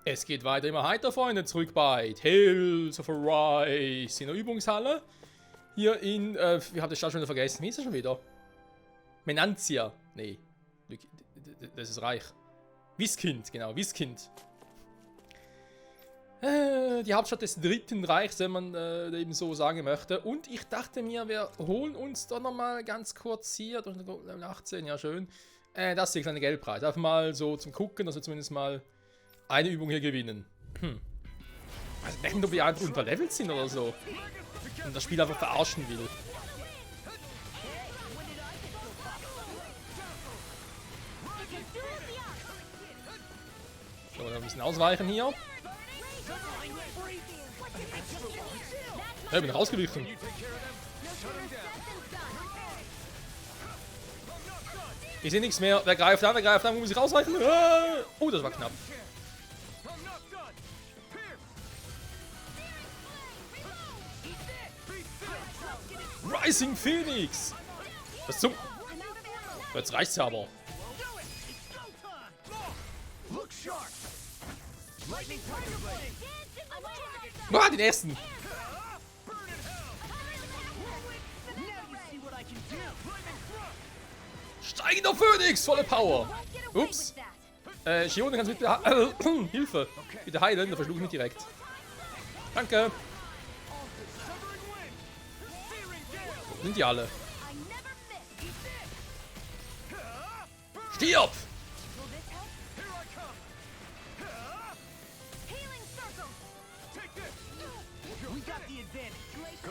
Es geht weiter immer heiter, Freunde, zurück bei Tales of Arise in der Übungshalle. Hier in, wir haben das schon wieder vergessen, wie ist das schon wieder? Menantia, nee, das ist Reich. Wiskind, genau, Wiskind. Die Hauptstadt des Dritten Reichs, wenn man eben so sagen möchte. Und ich dachte mir, wir holen uns doch nochmal ganz kurz hier, durch Level 18, ja schön, das hier, kleine Geldpreis. Einfach mal so zum Gucken, dass wir zumindest mal eine Übung hier gewinnen. Also denken, ob wir einfach unterlevelt sind oder so. Und das Spiel einfach verarschen will. So, ein bisschen ausweichen hier. Ich bin rausgewichen. Ich sehe nichts mehr. Wer greift an, muss ich rausweichen. Oh, das war knapp. Rising Phoenix! Was zum... Jetzt reicht's ja aber. Ah, den ersten! Steigender Phoenix! Volle Power! Ups! Shione, kannst du bitte... Hilfe! Bitte heilen, da verschlug ich mich direkt. Danke! Wo sind die alle? Stirb!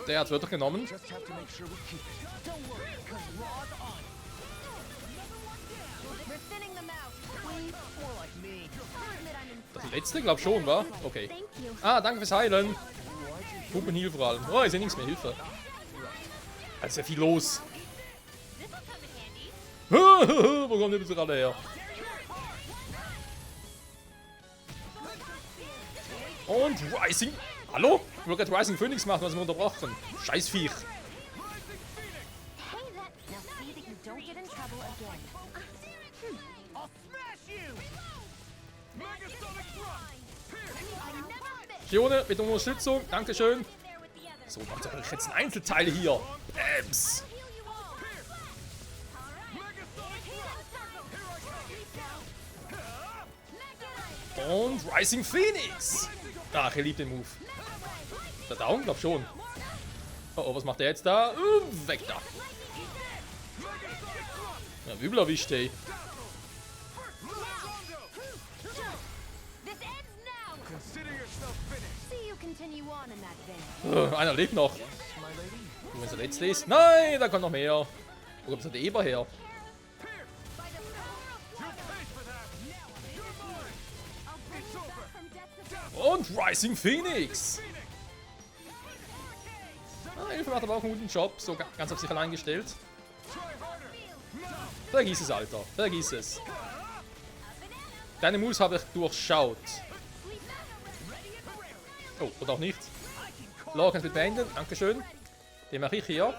Der hat Wörter genommen. Das letzte, glaub schon, war? Okay. Ah, danke fürs Heilen. Puppenheal vor allem. Oh, ich sehe nichts mehr. Hilfe. Da ist ja viel los. Wo kommen die bitte alle her? Und Rising. Hallo? Ich wollte gerade Rising Phoenix machen, was wir unterbrochen. Scheiß Viech. Shione, mit Unterstützung. Dankeschön. So, macht doch jetzt ein Einzelteil hier. Bams. Und Rising Phoenix. Ach, ihr liebt den Move. Ist der down? Glaub schon. Oh, oh, was macht der jetzt da? Weg da. Ja, übel erwischt, ey. Einer lebt noch. Wenn es der letzte ist. Nein, da kommt noch mehr. Wo kommt der Eber her? Und Rising Phoenix. Hilfe macht aber auch einen guten Job. So ganz auf sich allein gestellt. Vergiss es, Alter. Vergiss es. Deine Moves habe ich durchschaut. Oh, oder auch nicht. Law kannst du beenden. Dankeschön. Den mache ich hier.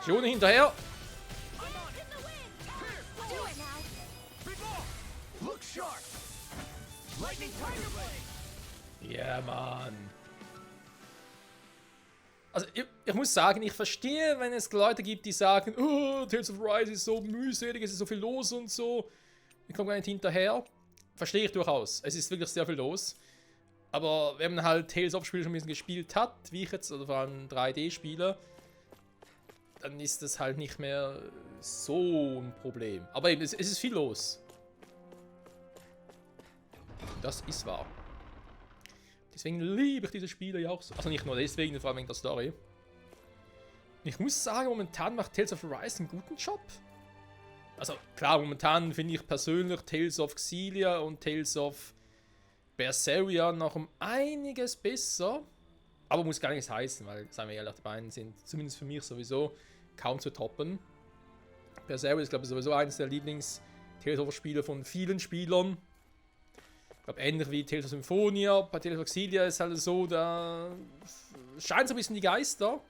Shione hinterher. Ja, Mann. Also, ich muss sagen, ich verstehe, wenn es Leute gibt, die sagen, oh, Tales of Arise ist so mühselig, es ist so viel los und so. Ich komme gar nicht hinterher. Verstehe ich durchaus. Es ist wirklich sehr viel los. Aber wenn man halt Tales of Spiele schon ein bisschen gespielt hat, wie ich jetzt, oder vor allem 3D-Spiele, dann ist das halt nicht mehr so ein Problem. Aber eben, es ist viel los. Das ist wahr. Deswegen liebe ich diese Spiele ja auch so. Also nicht nur deswegen, vor allem wegen der Story. Ich muss sagen, momentan macht Tales of Arise einen guten Job. Also klar, momentan finde ich persönlich Tales of Xillia und Tales of Berseria noch um einiges besser. Aber muss gar nichts heißen, weil, seien wir ehrlich, die beiden sind zumindest für mich sowieso kaum zu toppen. Berseria ist, glaube ich, sowieso eines der Lieblings-Tales of Spiele von vielen Spielern. Ich glaube, ähnlich wie Tales of Symphonia. Bei Tales of Xillia ist halt so, da scheinen so ein bisschen die Geister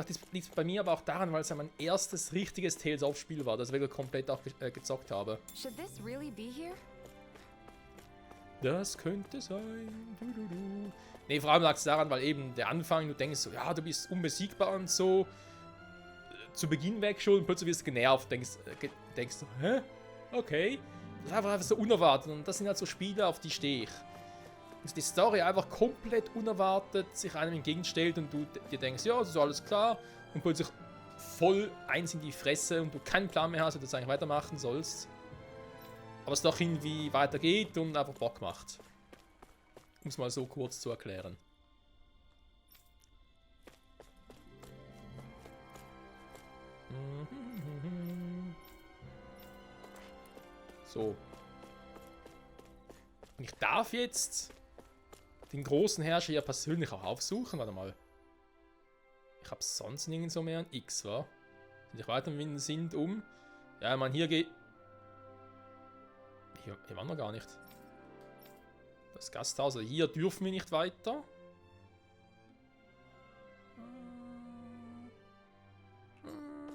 Vielleicht liegt es bei mir aber auch daran, weil es ja mein erstes richtiges Tales of Spiel war, das ich wirklich komplett auch gezockt habe. Should this really be here? Das könnte sein. Nee, vor allem lag es daran, weil eben der Anfang, du denkst so, ja, du bist unbesiegbar und so. Zu Beginn weg schon und plötzlich wirst du genervt, denkst so, hä? Okay. Das ist einfach so unerwartet und das sind halt so Spiele, auf die stehe ich. Dass die Story einfach komplett unerwartet sich einem entgegenstellt und du dir denkst, ja, das ist alles klar und plötzlich voll eins in die Fresse und du keinen Plan mehr hast, wie du das eigentlich weitermachen sollst. Aber es doch irgendwie weitergeht und einfach Bock macht. Um es mal so kurz zu erklären. So. Und ich darf jetzt den großen Herrscher hier persönlich auch aufsuchen. Warte mal. Ich habe sonst nirgends so mehr ein X, wa? Wenn ich weiterwinden sind Ja, man, hier geht... Hier waren wir gar nicht. Das Gasthaus, also hier dürfen wir nicht weiter.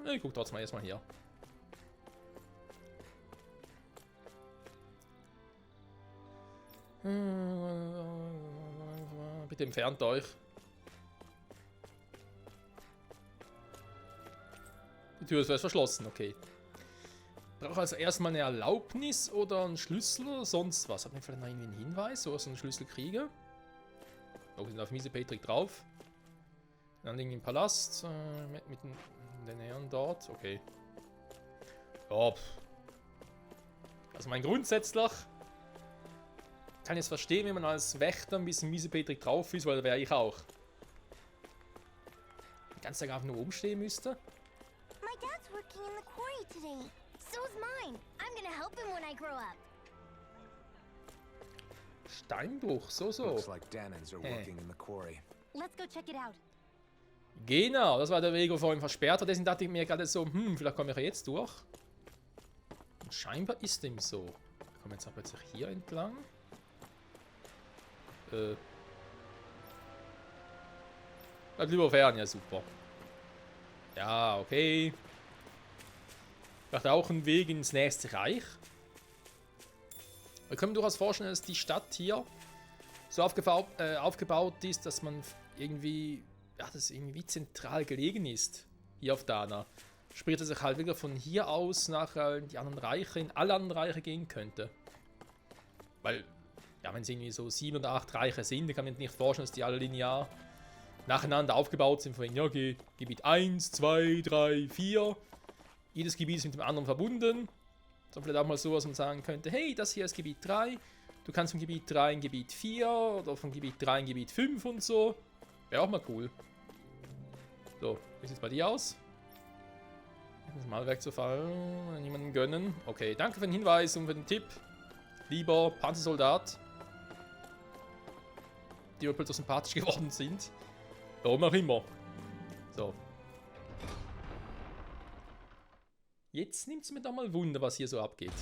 Ich gucke trotzdem mal erstmal hier. Bitte entfernt euch. Die Tür ist fest verschlossen, okay. Ich brauche also erstmal eine Erlaubnis oder einen Schlüssel oder sonst was. Hat mir vielleicht noch irgendwie einen Hinweis, wo ich so einen Schlüssel kriege? Oh, wir sind auf Miesepetrik drauf. Dann liegen im Palast mit den Herren dort. Okay. Ja, also mein grundsätzlich kann ich es verstehen, wenn man als Wächter ein bisschen Miesepetrik drauf ist, weil da wäre ich auch. Den ganzen Tag einfach nur oben stehen müsste. My dad's working in the quarry today. So's mine. I'm gonna help him when I grow up. Steinbruch, so. Looks like Danans are working in the quarry. Let's go check it out. Genau, das war der Weg, wo vorhin versperrt war. Deswegen dachte ich mir gerade so, vielleicht komme ich ja jetzt durch. Und scheinbar ist dem so. Ich komme jetzt auch plötzlich hier entlang. Bleib lieber fern, ja super. Ja, okay. Vielleicht auch ein Weg ins nächste Reich. Wir können durchaus vorstellen, dass die Stadt hier so aufgebaut ist, dass man irgendwie, ja, das irgendwie zentral gelegen ist. Hier auf Dana. Sprich, dass ich halt wieder von hier aus nach die anderen Reiche, in alle anderen Reiche gehen könnte. Weil, ja, wenn es irgendwie so 7 oder 8 Reiche sind, dann kann man sich nicht vorstellen, dass die alle linear nacheinander aufgebaut sind. Von ja, Gebiet 1, 2, 3, 4. Jedes Gebiet ist mit dem anderen verbunden. So vielleicht auch mal so, dass man sagen könnte, hey, das hier ist Gebiet 3. Du kannst von Gebiet 3 in Gebiet 4 oder von Gebiet 3 in Gebiet 5 und so. Wäre auch mal cool. So, wie sieht es bei dir aus? Das Malwerk zu fallen, niemanden gönnen. Okay, danke für den Hinweis und für den Tipp. Lieber Panzersoldat. Die plötzlich sympathisch geworden sind. Warum auch immer. So. Jetzt nimmt es mir doch mal Wunder, was hier so abgeht.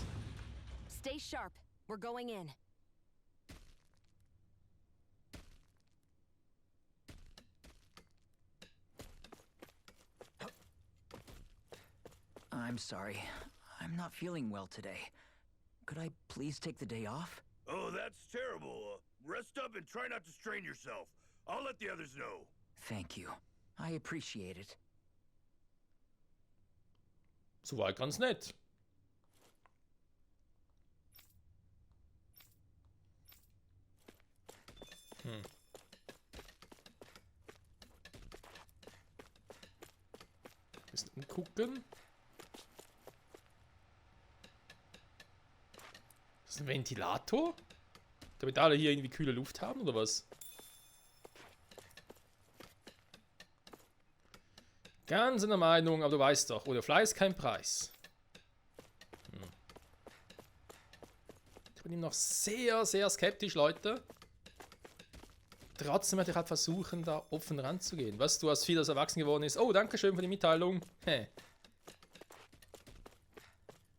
Stay sharp. We're going in. I'm sorry. I'm not feeling well today. Could I please take the day off? Oh, that's terrible. Rest up and try not to strain yourself. I'll let the others know. Thank you. I appreciate it. Soweit ganz nett. Bisschen umgucken. Das ist ein Ventilator? Damit alle hier irgendwie kühle Luft haben, oder was? Ganz in der Meinung, aber du weißt doch, ohne Fleiß kein Preis. Ich bin ihm noch sehr, sehr skeptisch, Leute. Trotzdem werde ich halt versuchen, da offen ranzugehen. Was, du hast viel, das erwachsen geworden ist. Oh, danke schön für die Mitteilung. Hä.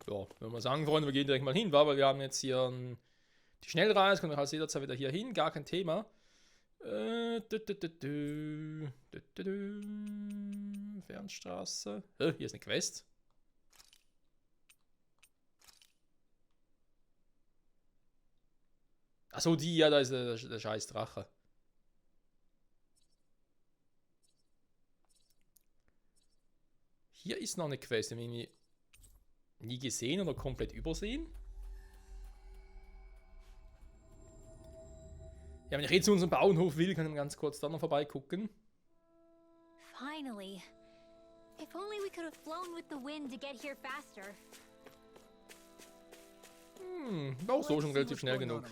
Ja, wenn wir sagen, Freunde, wir gehen direkt mal hin, weil wir haben jetzt hier die Schnellreise, können wir halt jederzeit wieder hier hin, gar kein Thema. Fernstraße. Hier ist eine Quest. Achso, die, ja, da ist der scheiß Drache. Hier ist noch eine Quest, die habe ich nie gesehen oder komplett übersehen. Ja, wenn ich jetzt zu unserem Bauernhof will, kann ich ganz kurz da noch vorbeigucken. Finally. If only we could have flown with the wind to get here faster. War auch so schon relativ schnell genug.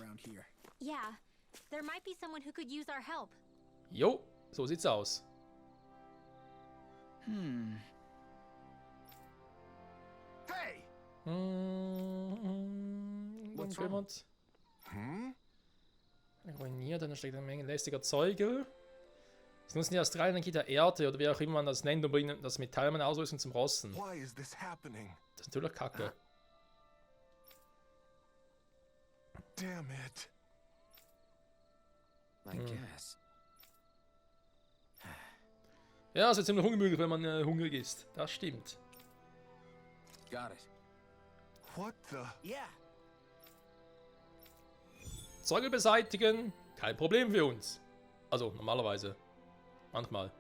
Yeah, there might be someone who could use our help. Jo, so sieht's aus. Hey! What's Dann wrong? Ruiniert, dann steckt eine Menge lästiger Zeuge. Sie nutzen die Astralenergie der Erde oder wie auch immer man das nennt und bringen das Metall auslösen zum Rosten. Why is this happening? Das ist natürlich Kacke. Damn it. I guess. Ja, es ist ziemlich ungemütlich, wenn man hungrig ist. Das stimmt. Got it. What the? Yeah. Zeuge beseitigen, kein Problem für uns. Also normalerweise. Manchmal.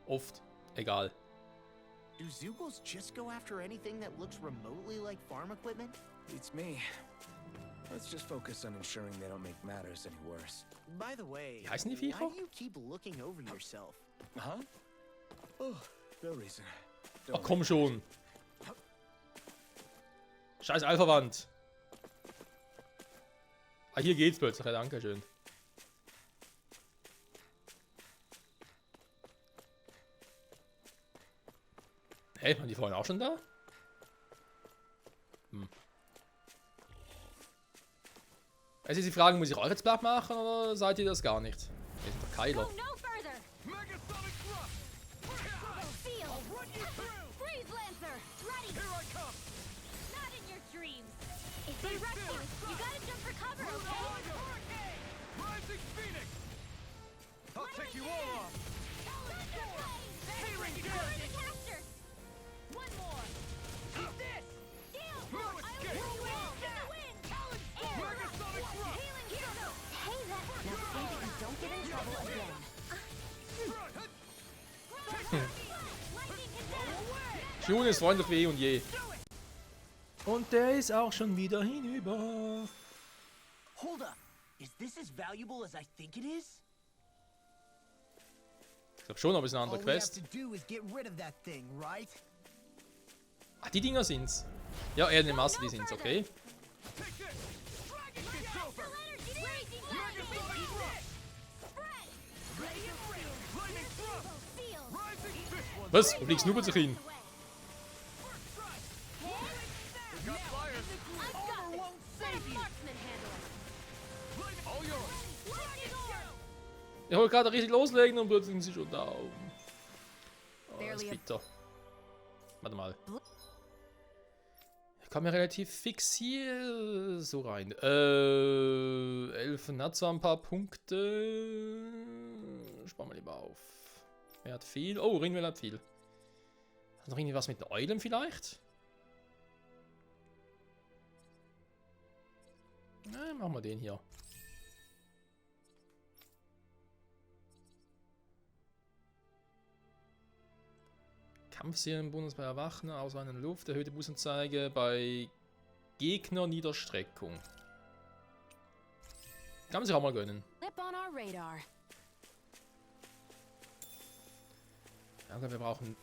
Oft. Egal. Do Zugos just go after anything that looks remotely like farm equipment? Beats me. Let's just focus on ensuring they don't make matters any worse. By the way, Wie heißen die Viecher? why do you keep looking over yourself? Huh? Oh, no reason. Ach komm schon. Scheiß Alpha-Wand. Ah, hier geht's plötzlich. Ja, danke schön. Hey, waren die vorhin auch schon da? Also Sie fragen, muss ich euch jetzt platt machen oder seid ihr das gar nicht? Wir sind der Keiler. Go no further! Megasonic thrust! Feel! I'll run you through! Freeze Lancer! Ready! Here I come! Not in your dreams! If they rush you, you gotta jump for cover, okay? Hurricane! Rising Phoenix! I'll take you all off! Tearing caster! One more! Eat this! Gale! No I'll escape! throw you off in the wind! Air! Megasonic thrust! Healing hero! Hey, that! Now see that you don't get in trouble again. Lightning can June ist freundlich wie eh und je. Und der ist auch schon wieder hinüber. Hold up. Is this as valuable as I think it is? Ich glaube schon, aber es ist eine andere All we have Quest. to do is get rid of that thing, right? Ah, die Dinger sind's. Ja, eher eine Masse, die sind's, okay. Take this! It's over! Lightning thrust! Rising fist! Was? Wo fliegst du nur zu hin? We got fires! All yours! Ich wollte gerade richtig loslegen und plötzlich sind sie schon da oben. Oh, das ist bitter. Warte mal. Ich komme ja relativ fix hier so rein. Elfen hat zwar ein paar Punkte. Sparen wir lieber auf. Wer hat viel? Oh, Ringwell hat viel. Hat noch irgendwie was mit den Eulen vielleicht? Na, machen wir den hier. Kampfserien Bonus bei Erwachen, aus einer Luft, erhöhte Bussanzeige bei Gegner-Niederstreckung. Kann man sich auch mal gönnen. Flip on our radar. Ja, wir brauchen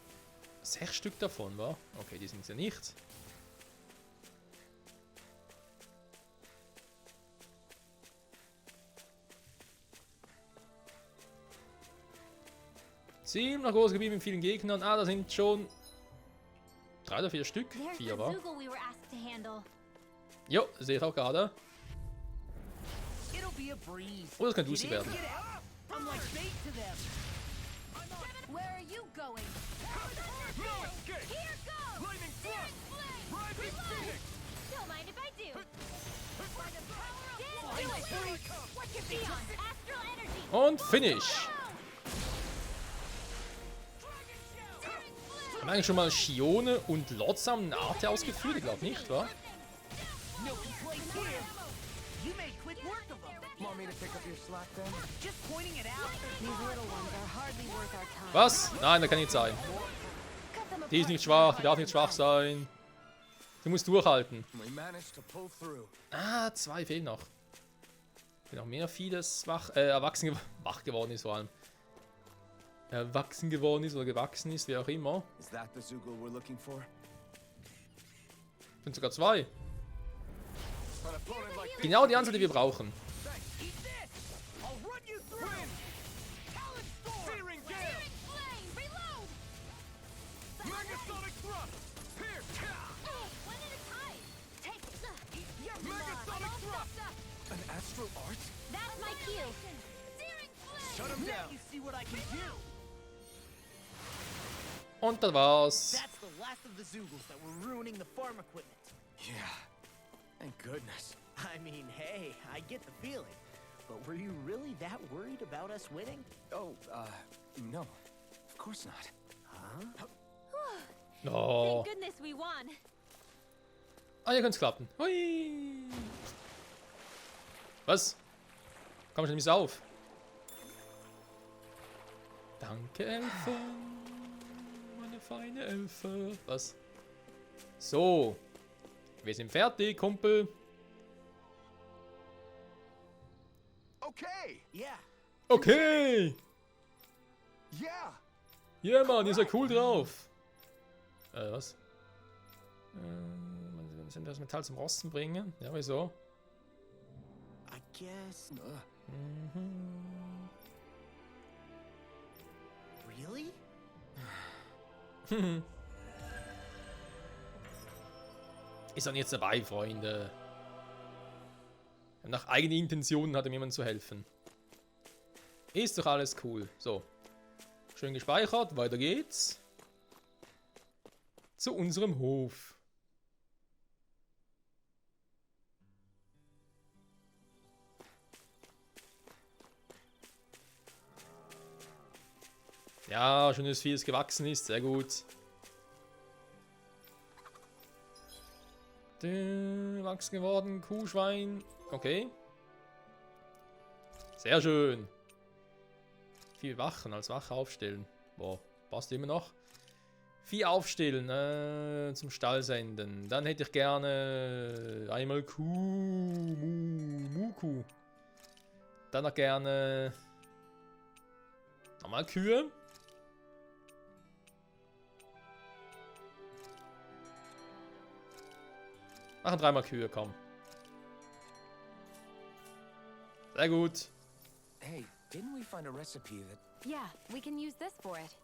6 Stück davon, wa? Okay, die sind es ja nicht. Ziemlich großes Gebiet mit vielen Gegnern. Ah, da sind schon 3 oder 4 Stück. There's 4 the war. Zoogle we were asked to handle. Jo, seht auch gerade. It'll be a breeze. Oh, das könnte Get lustig in, werden. get out. I'm like bait to them. Where are you going? No escape! Here goes! Lightning thrust! Flame! Rising Phoenix! Don't mind if I do. By the power of Do it! Astral energy. Und Finish. Haben wir eigentlich schon mal Shione und Lotsam Nate ausgeführt? Ich glaube nicht, wa? No complaints here. You made quick work of them. Want me to pick up your slack then? Just pointing it out. These little ones are hardly worth our time. Was? Nein, der kann nicht sein. Die ist nicht schwach, die darf nicht schwach sein. Du musst durchhalten. We managed to pull through. Ah, 2 fehlen noch. Wenn noch mehr vieles erwachsen wach geworden ist vor allem. Erwachsen geworden ist oder gewachsen ist, wie auch immer. Is that the Zoogle we're looking for? Sind sogar 2. An opponent like this. Genau die Anzahl, die wir brauchen. Eat this. I'll run you through. Talon Storm. Searing Gale! Flame, reload. Megasonic Thrust! Here! One at a time. Take it. You're Megasonic Thrust! An astral art? That's my cue. Searing flame. Shut him Now down! you see what I can do. Und das war's. That's the last of the Zoogles that were ruining the farm equipment. Yeah. Thank goodness. I mean, hey, I get the feeling. But were you really that worried about us winning? Oh, no. Of course not. Huh? Oh. Thank goodness we won. Ah, hier könnte es klappen. Hui. Was? Komm schon nicht auf. Danke, Elfe. Meine feine Elfe. Was? So. Wir sind fertig, Kumpel. Okay! Yeah. Okay. Yeah! Ja, Mann, ihr seid cool drauf. Was? Man sind das Metall zum Rosten bringen? Ja, wieso? I guess. Really? Ist dann jetzt dabei, Freunde. Nach eigenen Intentionen hat ihm jemand zu helfen. Ist doch alles cool. So. Schön gespeichert. Weiter geht's. Zu unserem Hof. Ja, schön, dass vieles gewachsen ist. Sehr gut. Wachsen geworden. Kuh, Schwein. Okay. Sehr schön. Viel Wachen als Wache aufstellen. Boah, passt immer noch. Vieh aufstellen. Zum Stall senden. Dann hätte ich gerne einmal Kuh. Muku. Dann noch gerne nochmal Kühe. Machen 3-mal Kühe, komm. Sehr gut. Hey, didn't we find a recipe that... Yeah, we can use this for it.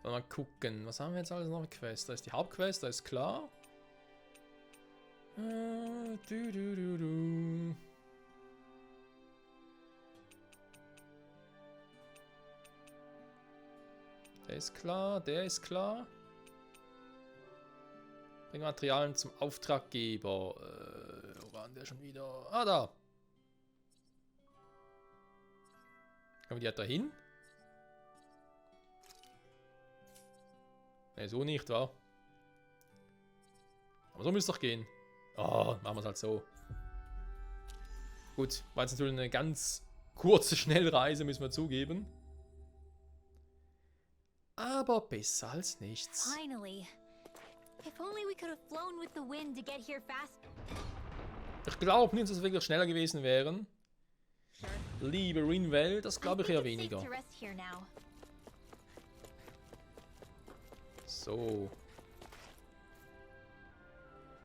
Mal gucken. Was haben wir jetzt alles noch? Quest. Da ist die Hauptquest, da ist klar. Der ist klar, der ist klar. Bring Materialien zum Auftraggeber. Wo war denn der schon wieder? Ah, da. Kommen wir da hin? Ne, so nicht, wa? Aber so müsste es doch gehen. Oh, machen wir es halt so. Gut, war jetzt natürlich eine ganz kurze Schnellreise, müssen wir zugeben. Aber besser als nichts. Finally. If only we could have flown with the wind to get here fast. Ich glaube nicht, dass wir wirklich schneller gewesen wären. Liebe Rinwell, das glaube ich eher weniger. To rest here now. So.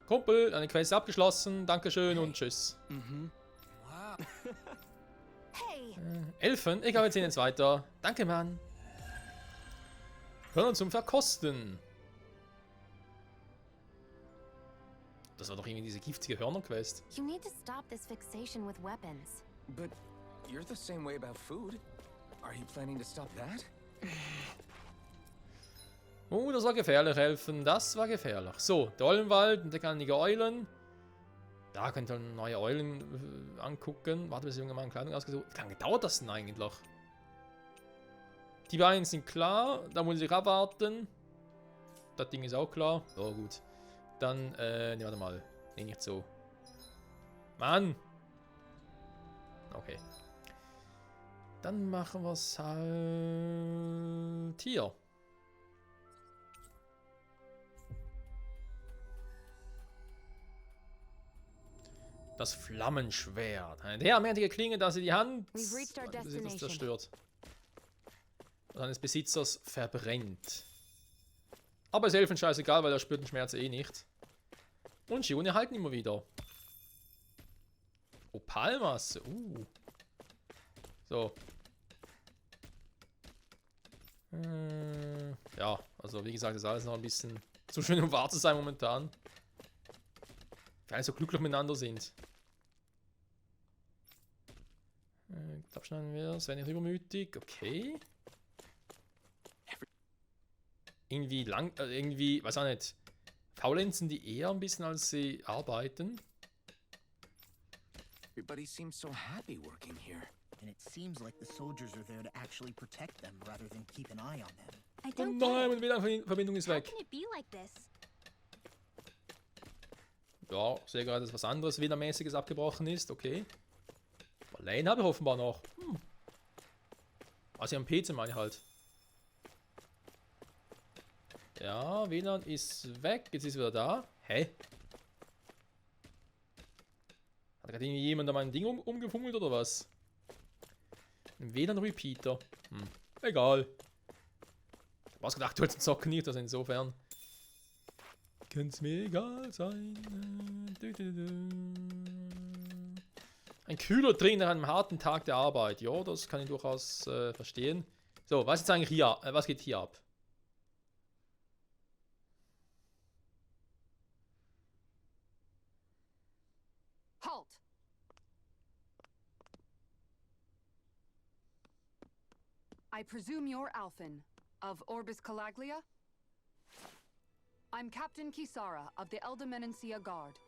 Kumpel, eine Quest abgeschlossen. Dankeschön und tschüss. Hey, Elfen, ich glaube, wir ziehen jetzt weiter. Danke, Mann. Hörner zum Verkosten. Das war doch irgendwie diese giftige Hörner-Quest. you need to stop this fixation with weapons. But you're the same way about food. Are you planning to stop that? Oh, das war gefährlich, Elfen. Das war gefährlich. So, der Ollenwald und der einige Eulen. Da könnt ihr neue Eulen angucken. Warte, bis ich irgendwann mal Kleidung ausgesucht. Wie lange dauert das denn eigentlich? Die beiden sind klar. Da muss ich abwarten. Das Ding ist auch klar. Oh, gut. Dann, ne, warte mal. Ne, nicht so. Mann! Okay. Dann machen wir es halt hier. Das Flammenschwert. Eine derartige Klinge, dass sie die Hand We've reached our des Besitzers destination. zerstört. Seines Besitzers verbrennt. Aber ist Elfen scheißegal, weil er spürt den Schmerz eh nicht. Und Schione halten immer wieder. Opalmasse. So. Ja, also wie gesagt, ist alles noch ein bisschen zu schön, um wahr zu sein momentan. Weil sie so glücklich miteinander sind. Abschneiden wir es, wenn nicht übermütig. Okay. Irgendwie irgendwie, weiß auch nicht. Faulenzen die eher ein bisschen, als sie arbeiten. Everybody seems so happy working here. And it seems like the soldiers are there to actually protect them rather than keep an eye on them. I Oh don't nein, get meine WLAN-Verbindung ist How weg. can it be like this? Ja, ich sehe gerade, dass was anderes WLAN-mäßiges abgebrochen ist. Okay. Aber Lane habe ich offenbar noch. Also am PC meine ich halt. Ja, WLAN ist weg. Jetzt ist wieder da. Hä? Hat gerade irgendwie jemand an meinem Ding umgefummelt oder was? Ein WLAN-Repeater. Egal. Ich hab was gedacht, du hättest zocken nicht, also insofern. Könnte mir egal sein. Ein kühler Trink nach einem harten Tag der Arbeit. Ja, das kann ich durchaus verstehen. So, was ist eigentlich hier? Was geht hier ab? Halt! I presume you're Alphen, of Orbis Calaglia? I'm Captain Kisara of the Eldomenencia Guard.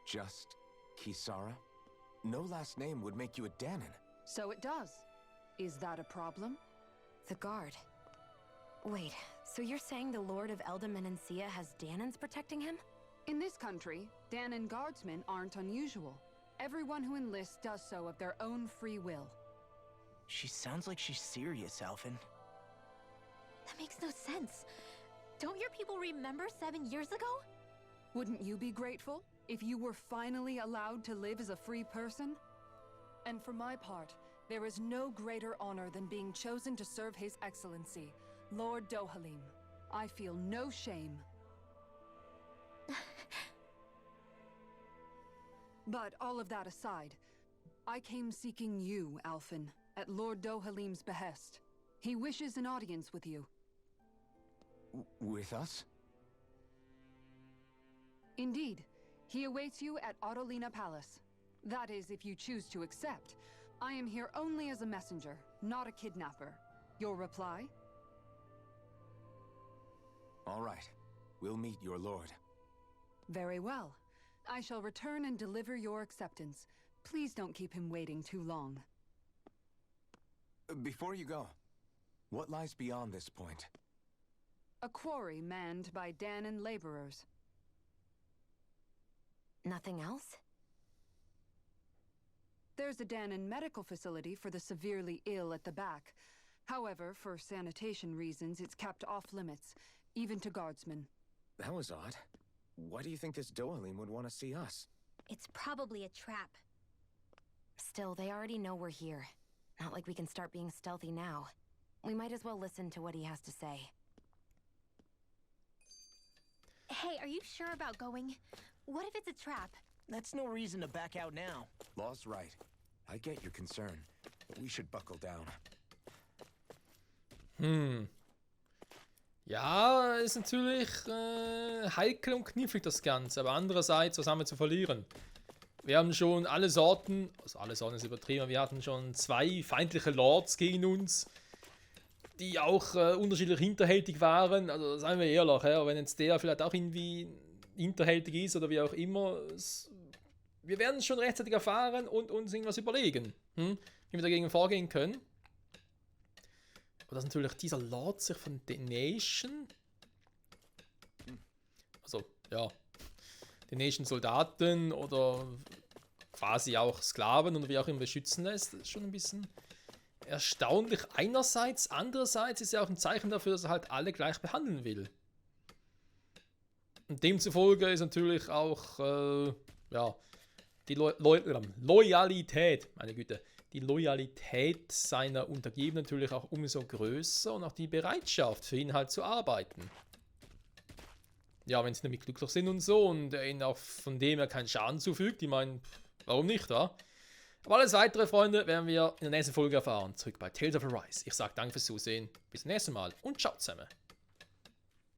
Just Kisara? No last name would make you a Danon. So it does. Is that a problem? The guard. Wait, so you're saying the Lord of Eldomenencia has Danons protecting him? In this country, Danon guardsmen aren't unusual. Everyone who enlists does so of their own free will. She sounds like she's serious, Alphen. That makes no sense. Don't your people remember 7 years ago? Wouldn't you be grateful if you were finally allowed to live as a free person? And for my part, there is no greater honor than being chosen to serve His Excellency, Lord Dohalim. I feel no shame. But all of that aside, I came seeking you, Alphen, at Lord Dohalim's behest. He wishes an audience with you. With us? Indeed. He awaits you at Autolina Palace. That is, if you choose to accept. I am here only as a messenger, not a kidnapper. Your reply? All right. We'll meet your lord. Very well. I shall return and deliver your acceptance. Please don't keep him waiting too long. Before you go, what lies beyond this point? A quarry manned by Danon laborers. Nothing else? There's a Danon medical facility for the severely ill at the back. However, for sanitation reasons, it's kept off limits, even to guardsmen. That was odd. Why do you think this Dohalim would want to see us? It's probably a trap. Still, they already know we're here. Not like we can start being stealthy now. We might as well listen to what he has to say. Hey, are you sure about going? What if it's a trap? That's no reason to back out now. Law's right. I get your concern, but we should buckle down. Ja, ist natürlich heikel und knifflig das Ganze, aber andererseits, was haben wir zu verlieren? Wir haben schon alle Sorten, also alle Sorten ist übertrieben, wir hatten schon 2 feindliche Lords gegen uns, die auch unterschiedlich hinterhältig waren, also seien wir ehrlich, ja, wenn jetzt der vielleicht auch irgendwie hinterhältig ist oder wie auch immer. Wir werden es schon rechtzeitig erfahren und uns irgendwas überlegen, wie wir dagegen vorgehen können. Und dass natürlich dieser Lord sich von The Nation, also ja, The Nation Soldaten oder quasi auch Sklaven und wie auch immer beschützen lässt, ist schon ein bisschen erstaunlich einerseits. Andererseits ist ja auch ein Zeichen dafür, dass er halt alle gleich behandeln will. Und demzufolge ist natürlich auch, ja, die Loyalität, meine Güte, die Loyalität seiner Untergebenen natürlich auch umso größer und auch die Bereitschaft für ihn halt zu arbeiten. Ja, wenn sie damit glücklich sind und so und er ihnen auch von dem er keinen Schaden zufügt, ich meine, warum nicht, da? Aber alles weitere, Freunde, werden wir in der nächsten Folge erfahren. Zurück bei Tales of Arise. Ich sage danke fürs Zusehen, bis zum nächsten Mal und ciao zusammen.